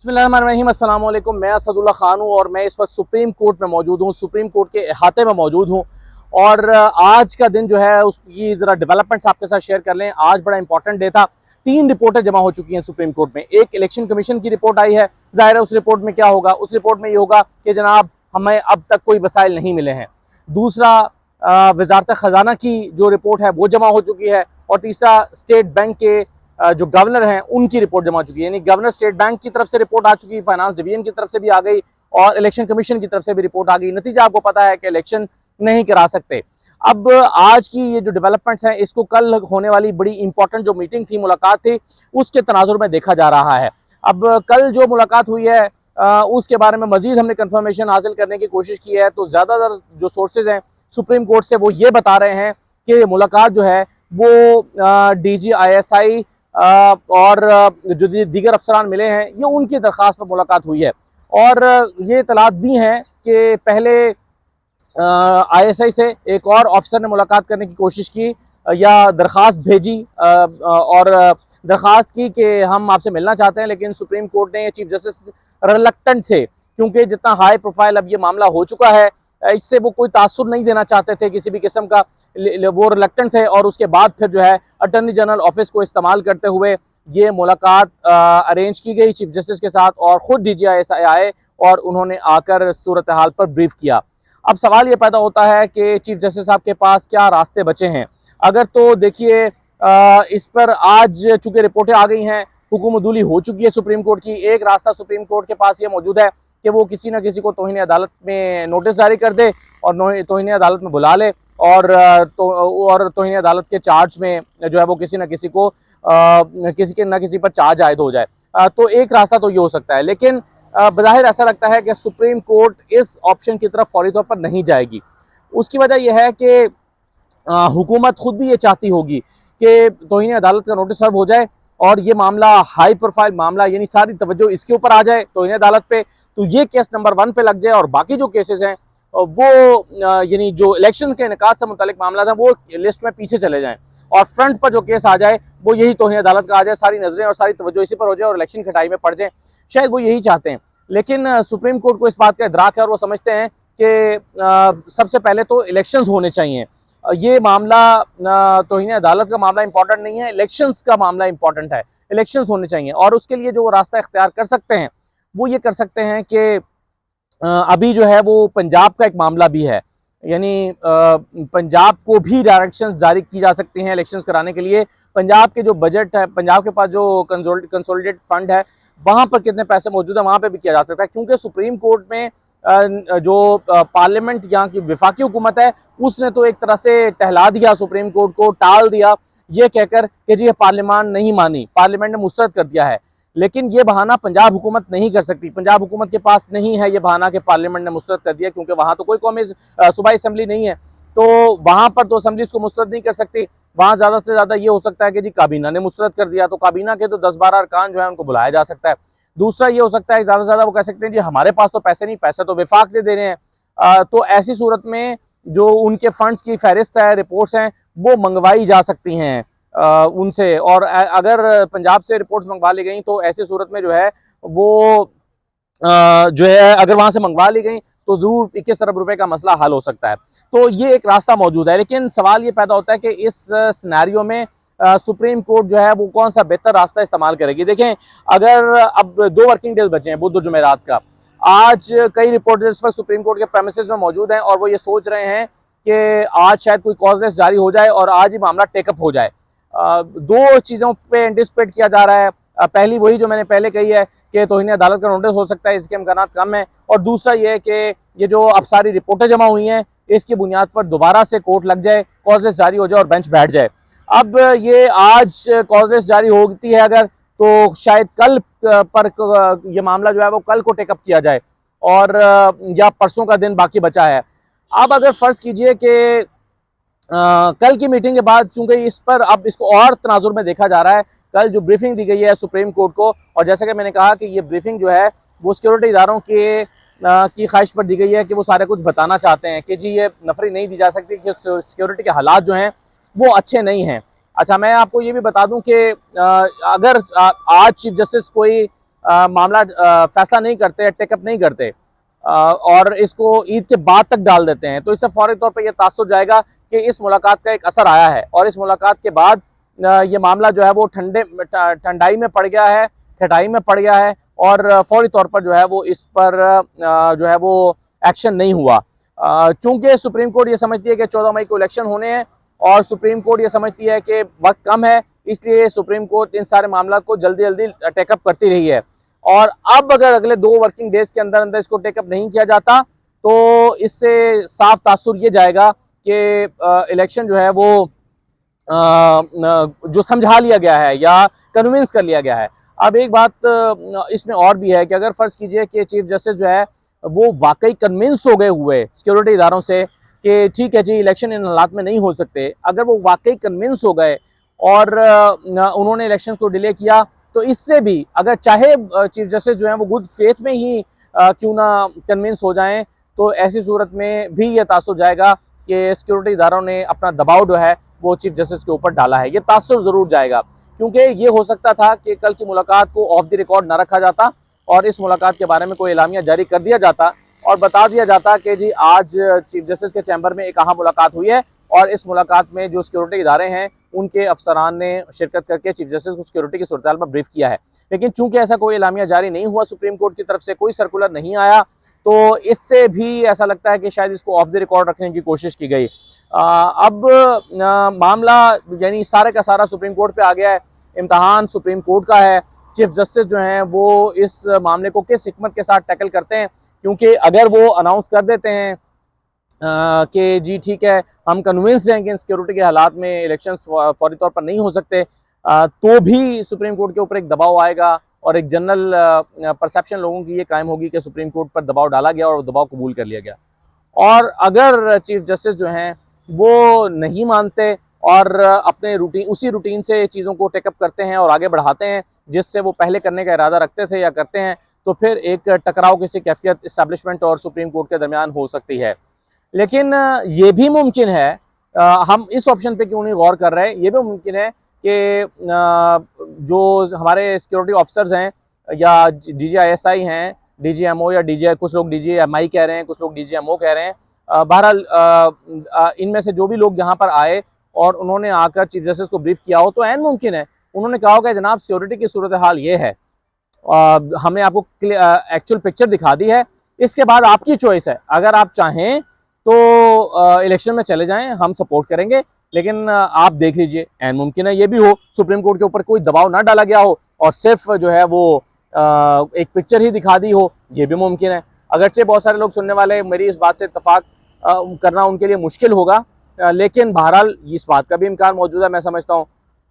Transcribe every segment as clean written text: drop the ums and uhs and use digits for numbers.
बिस्मिल्लाहिर्रहमानिर्रहीम, अस्सलाम वालेकुम। मैं असदुल्ला खान हूँ और मैं इस वक्त सुप्रीम कोर्ट में मौजूद हूँ, सुप्रीम कोर्ट के अहाते में मौजूद हूँ। और आज का दिन जो है उसकी ज़रा डेवलपमेंट्स आपके साथ शेयर कर लें। आज बड़ा इंपॉर्टेंट डे था। 3 रिपोर्टें जमा हो चुकी हैं सुप्रीम कोर्ट में। एक इलेक्शन कमीशन की रिपोर्ट आई है। ज़ाहिर है उस रिपोर्ट में क्या होगा, उस रिपोर्ट में ये होगा कि जनाब हमें अब तक कोई वसाइल नहीं मिले हैं। दूसरा, वजारत ख़जाना की जो रिपोर्ट है वो जमा हो चुकी है। और तीसरा, स्टेट बैंक के जो गवर्नर हैं उनकी रिपोर्ट जमा चुकी है। यानी गवर्नर स्टेट बैंक की तरफ से रिपोर्ट आ चुकी है, फाइनेंस डिवीजन की तरफ से भी आ गई और इलेक्शन कमीशन की तरफ से भी रिपोर्ट आ गई। नतीजा आपको पता है कि इलेक्शन नहीं करा सकते। अब आज की ये जो डेवलपमेंट्स हैं इसको कल होने वाली बड़ी इंपॉर्टेंट जो मीटिंग थी, मुलाकात थी, उसके तनाजुर में देखा जा रहा है। अब कल जो मुलाकात हुई है उसके बारे में मजीद हमने कंफर्मेशन हासिल करने की कोशिश की है। तो ज़्यादातर जो सोर्सेज हैं सुप्रीम कोर्ट से वो ये बता रहे हैं कि मुलाकात जो है वो DGISI और जो दीगर अफसरान मिले हैं ये उनकी दरख्वास्त पर मुलाकात हुई है। और ये इतलात भी हैं कि पहले ISI से एक और ऑफिसर ने मुलाकात करने की कोशिश की या दरख्वास्त भेजी और दरख्वास्त की कि हम आपसे मिलना चाहते हैं, लेकिन सुप्रीम कोर्ट ने चीफ जस्टिस रिलक्टेंट थे, क्योंकि जितना हाई प्रोफाइल अब ये मामला हो चुका है इससे वो कोई तासुर नहीं देना चाहते थे किसी भी किस्म का, वो रिलक्टेंट थे। और उसके बाद फिर जो है अटॉर्नी जनरल ऑफिस को इस्तेमाल करते हुए ये मुलाकात अरेंज की गई चीफ जस्टिस के साथ और ख़ुद DGISI आए और उन्होंने आकर सूरत हाल पर ब्रीफ किया। अब सवाल ये पैदा होता है कि चीफ जस्टिस साहब के पास क्या रास्ते बचे हैं। अगर तो देखिए इस पर आज चूंकि रिपोर्टें आ गई हैं, हुकूमतूली हो चुकी है सुप्रीम कोर्ट की। एक रास्ता सुप्रीम कोर्ट के पास ये मौजूद है कि वो किसी न किसी को तौहीन अदालत में नोटिस जारी कर दे और तौहीन अदालत में बुला ले और तौहीन अदालत के चार्ज में जो है वो किसी न किसी को किसी के न किसी पर चार्ज आयद हो जाए। तो एक रास्ता तो ये हो सकता है, लेकिन बज़ाहिर ऐसा लगता है कि सुप्रीम कोर्ट इस ऑप्शन की तरफ फौरी तौर पर नहीं जाएगी। उसकी वजह यह है कि हुकूमत खुद भी ये चाहती होगी कि तौहीन अदालत का नोटिस सर्व हो जाए और ये मामला हाई प्रोफाइल मामला, यानी सारी तवज्जो इसके ऊपर आ जाए तौहीन अदालत पे, तो ये केस नंबर 1 पे लग जाए और बाकी जो केसेस हैं वो यानी जो इलेक्शन के इनेकाद से मुतालिक मामला था वो लिस्ट में पीछे चले जाएं और फ्रंट पर जो केस आ जाए वो यही तौहीन अदालत का आ जाए, सारी नजरें और सारी तवज्जो इसी पर हो जाए और इलेक्शन खटाई में पड़ जाए। शायद वो यही चाहते हैं, लेकिन सुप्रीम कोर्ट को इस बात का इदराक है और वो समझते हैं कि सबसे पहले तो इलेक्शंस होने चाहिए। ये मामला तौहीन अदालत का मामला इंपॉर्टेंट नहीं है, इलेक्शंस का मामला इंपॉर्टेंट है। इलेक्शंस होने चाहिए और उसके लिए जो वो रास्ता इख्तियार कर सकते हैं वो ये कर सकते हैं कि अभी जो है वो पंजाब का एक मामला भी है, यानी पंजाब को भी डायरेक्शंस जारी की जा सकती हैं इलेक्शंस कराने के लिए। पंजाब के जो बजट है, पंजाब के पास जो कंसोलिडेटेड फंड है वहाँ पर कितने पैसे मौजूद है वहाँ पे भी किया जा सकता है, क्योंकि सुप्रीम कोर्ट में जो पार्लियामेंट यहाँ की वफाकी हुकूमत है उसने तो एक तरह से टहला दिया सुप्रीम कोर्ट को, टाल दिया ये कहकर कि जी ये पार्लियामान नहीं मानी, पार्लियामेंट ने मुस्तरद कर दिया है। लेकिन ये बहाना पंजाब हुकूमत नहीं कर सकती, पंजाब हुकूमत के पास नहीं है ये बहाना कि पार्लियामेंट ने मुस्तरद कर दिया, क्योंकि वहाँ तो कोई कौमी सूबाई असम्बली नहीं है, तो वहाँ पर तो असम्बली को मुस्तरद नहीं कर सकती। वहाँ ज़्यादा से ज़्यादा ये हो सकता है कि जी काबीना ने मुस्तरद कर दिया, तो काबीना के तो 10-12 अरकान जो है उनको बुलाया जा सकता है। दूसरा ये हो सकता है ज़्यादा से ज़्यादा वो कह सकते हैं जी हमारे पास तो पैसे नहीं, पैसे तो वफाक दे रहे हैं। तो ऐसी सूरत में जो उनके फंड्स की फहरिस्त है, रिपोर्ट्स हैं, वो मंगवाई जा सकती हैं उनसे। और अगर पंजाब से रिपोर्ट्स मंगवा ली गई तो ऐसी सूरत में जो है वो जो है अगर वहाँ से मंगवा ली गई तो ज़रूर 21 अरब रुपए का मसला हल हो सकता है। तो ये एक रास्ता मौजूद है, लेकिन सवाल ये पैदा होता है कि इस सिनेरियो में सुप्रीम कोर्ट जो है वो कौन सा बेहतर रास्ता इस्तेमाल करेगी। देखें, अगर अब 2 वर्किंग डेज बचे हैं, बुध और जुमेरात का, आज कई रिपोर्टर्स पर सुप्रीम कोर्ट के प्रेमिसेस में मौजूद हैं और वो ये सोच रहे हैं कि आज शायद कोई कॉज जारी हो जाए और आज ही मामला टेकअप हो जाए। 2 चीज़ों पे एंटिसिपेट किया जा रहा है। पहली वही जो मैंने पहले कही है कि तौहीन अदालत का नोटिस हो सकता है, इसके इम्कानात कम है। और दूसरा ये है कि ये जो अब सारी रिपोर्टें जमा हुई हैं इसकी बुनियाद पर दोबारा से कोर्ट लग जाए, कॉज जारी हो जाए और बेंच बैठ जाए। अब ये आज कॉज जारी होती है अगर, तो शायद कल पर यह मामला जो है वो कल को टेकअप किया जाए और या परसों का दिन बाकी बचा है। अब अगर फ़र्ज़ कीजिए कि कल की मीटिंग के बाद, चूंकि इस पर अब इसको और तनाजुर में देखा जा रहा है, कल जो ब्रीफिंग दी गई है सुप्रीम कोर्ट को, और जैसा कि मैंने कहा कि ये ब्रीफिंग जो है वो सिक्योरिटी इदारों के की ख्वाहिश पर दी गई है कि वो सारे कुछ बताना चाहते हैं कि जी ये नफरी नहीं दी जा सकती कि सिक्योरिटी के हालात जो हैं वो अच्छे नहीं हैं। अच्छा, मैं आपको ये भी बता दूं कि अगर आज चीफ जस्टिस कोई मामला फैसला नहीं करते, टेकअप नहीं करते और इसको ईद के बाद तक डाल देते हैं, तो इससे फौरी तौर पे ये तासुर जाएगा कि इस मुलाकात का एक असर आया है और इस मुलाकात के बाद ये मामला जो है वो ठंडाई में पड़ गया है, खटाई में पड़ गया है और फौरी तौर पर जो है वो इस पर जो है वो एक्शन नहीं हुआ। चूंकि सुप्रीम कोर्ट ये समझती है कि 14 मई को इलेक्शन होने हैं और सुप्रीम कोर्ट ये समझती है कि वक्त कम है, इसलिए सुप्रीम कोर्ट इन सारे मामला को जल्दी जल्दी टेकअप करती रही है। और अब अगर अगले 2 वर्किंग डेज के अंदर अंदर इसको टेकअप नहीं किया जाता तो इससे साफ तासुर ये जाएगा कि इलेक्शन जो है वो जो समझा लिया गया है या कन्विंस कर लिया गया है। अब एक बात इसमें और भी है कि अगर फर्ज कीजिए कि चीफ जस्टिस जो है वो वाकई कन्विंस हो गए हुए सिक्योरिटी इदारों से कि ठीक है जी इलेक्शन इन हालात में नहीं हो सकते, अगर वो वाकई कन्विंस हो गए और उन्होंने इलेक्शन को डिले किया, तो इससे भी अगर चाहे चीफ जस्टिस जो है वो गुड फेथ में ही क्यों ना कन्विंस हो जाएं, तो ऐसी सूरत में भी ये तासुर जाएगा कि सिक्योरिटी इदारों ने अपना दबाव जो है वो चीफ जस्टिस के ऊपर डाला है। ये तासुर जरूर जाएगा क्योंकि ये हो सकता था कि कल की मुलाकात को ऑफ द रिकॉर्ड ना रखा जाता और इस मुलाकात के बारे में कोई एलामिया जारी कर दिया जाता और बता दिया जाता कि जी आज चीफ जस्टिस के चैम्बर में एक अहम मुलाकात हुई है और इस मुलाकात में जो सिक्योरिटी इदारे हैं उनके अफसरान ने शिरकत करके चीफ जस्टिस को सिक्योरिटी की सूरत पर ब्रीफ किया है। लेकिन चूंकि ऐसा कोई एलामिया जारी नहीं हुआ, सुप्रीम कोर्ट की तरफ से कोई सर्कुलर नहीं आया, तो इससे भी ऐसा लगता है कि शायद इसको ऑफ द रिकॉर्ड रखने की कोशिश की गई। अब मामला यानी सारे का सारा सुप्रीम कोर्ट पे आ गया है, इम्तहान सुप्रीम कोर्ट का है। चीफ जस्टिस जो हैं वो इस मामले को किस हिकमत के साथ टैकल करते हैं, क्योंकि अगर वो अनाउंस कर देते हैं कि जी ठीक है हम कन्विंस्ड हैं कि इन सिक्योरिटी के हालात में इलेक्शंस फौरी तौर पर नहीं हो सकते, तो भी सुप्रीम कोर्ट के ऊपर एक दबाव आएगा और एक जनरल परसेप्शन लोगों की ये कायम होगी कि सुप्रीम कोर्ट पर दबाव डाला गया और दबाव कबूल कर लिया गया। और अगर चीफ जस्टिस जो हैं वो नहीं मानते और अपने उसी रूटीन से चीज़ों को टेकअप करते हैं और आगे बढ़ाते हैं जिससे वो पहले करने का इरादा रखते थे या करते हैं, तो फिर एक टकराव किसी कैफियत इस्टेब्लिशमेंट और सुप्रीम कोर्ट के दरमियान हो सकती है। लेकिन ये भी मुमकिन है, हम इस ऑप्शन पे क्यों नहीं गौर कर रहे, ये भी मुमकिन है कि जो हमारे सिक्योरिटी ऑफिसर्स हैं या DGISI हैं, DGMO या कुछ लोग DGMI कह रहे हैं, कुछ लोग DGMO कह रहे हैं, बहरहाल इनमें से जो भी लोग यहाँ पर आए और उन्होंने आकर चीफ जस्टिस को ब्रीफ किया हो, तो ऐन मुमकिन है उन्होंने कहा होगा जनाब सिक्योरिटी की सूरत हाल ये है, हमने आपको एक्चुअल पिक्चर दिखा दी है, इसके बाद आपकी चॉइस है, अगर आप चाहें तो इलेक्शन में चले जाएं, हम सपोर्ट करेंगे, लेकिन आप देख लीजिए। ऐन मुमकिन है ये भी हो सुप्रीम कोर्ट के ऊपर कोई दबाव ना डाला गया हो और सिर्फ जो है वो एक पिक्चर ही दिखा दी हो, ये भी मुमकिन है। अगरचे बहुत सारे लोग सुनने वाले मेरी इस बात से इत्तफाक करना उनके लिए मुश्किल होगा, लेकिन बहरहाल इस बात का भी इम्कान मौजूद है, मैं समझता हूँ।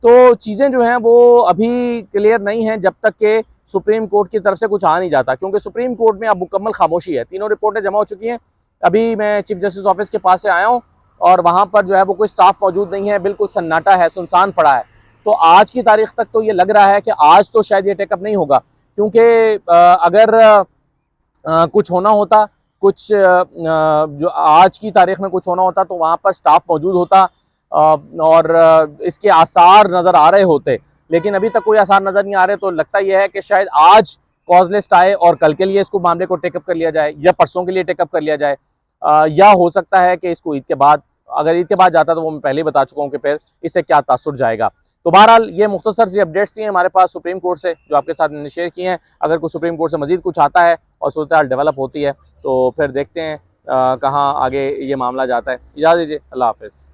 तो चीज़ें जो हैं वो अभी क्लियर नहीं हैं जब तक कि सुप्रीम कोर्ट की तरफ से कुछ आ नहीं जाता, क्योंकि सुप्रीम कोर्ट में अब मुकम्मल खामोशी है। तीनों रिपोर्टें जमा हो चुकी हैं। अभी मैं चीफ जस्टिस ऑफिस के पास से आया हूँ और वहाँ पर जो है वो कोई स्टाफ मौजूद नहीं है, बिल्कुल सन्नाटा है, सुनसान पड़ा है। तो आज की तारीख तक तो ये लग रहा है कि आज तो शायद ये टेकअप नहीं होगा, क्योंकि अगर कुछ होना होता, कुछ जो आज की तारीख में कुछ होना होता तो वहाँ पर स्टाफ मौजूद होता और इसके आसार नज़र आ रहे होते, लेकिन अभी तक कोई आसार नज़र नहीं आ रहे। तो लगता यह है कि शायद आज कॉज लिस्ट आए और कल के लिए इसको मामले को टेकअप कर लिया जाए या परसों के लिए टेकअप कर लिया जाए, या हो सकता है कि इसको ईद के बाद, अगर ईद के बाद जाता तो वो मैं पहले ही बता चुका हूँ कि फिर इससे क्या तासुर जाएगा। तो बहरहाल ये मुख्तसर सी अपडेट्स थी हमारे पास सुप्रीम कोर्ट से जो आपके साथ मैंने शेयर किए हैं। अगर कोई सुप्रीम कोर्ट से मजीद कुछ आता है और सूरत हाल डेवलप होती है तो फिर देखते हैं कहाँ आगे ये मामला जाता है। इजाज़त दीजिए, अल्लाह हाफ़िज़।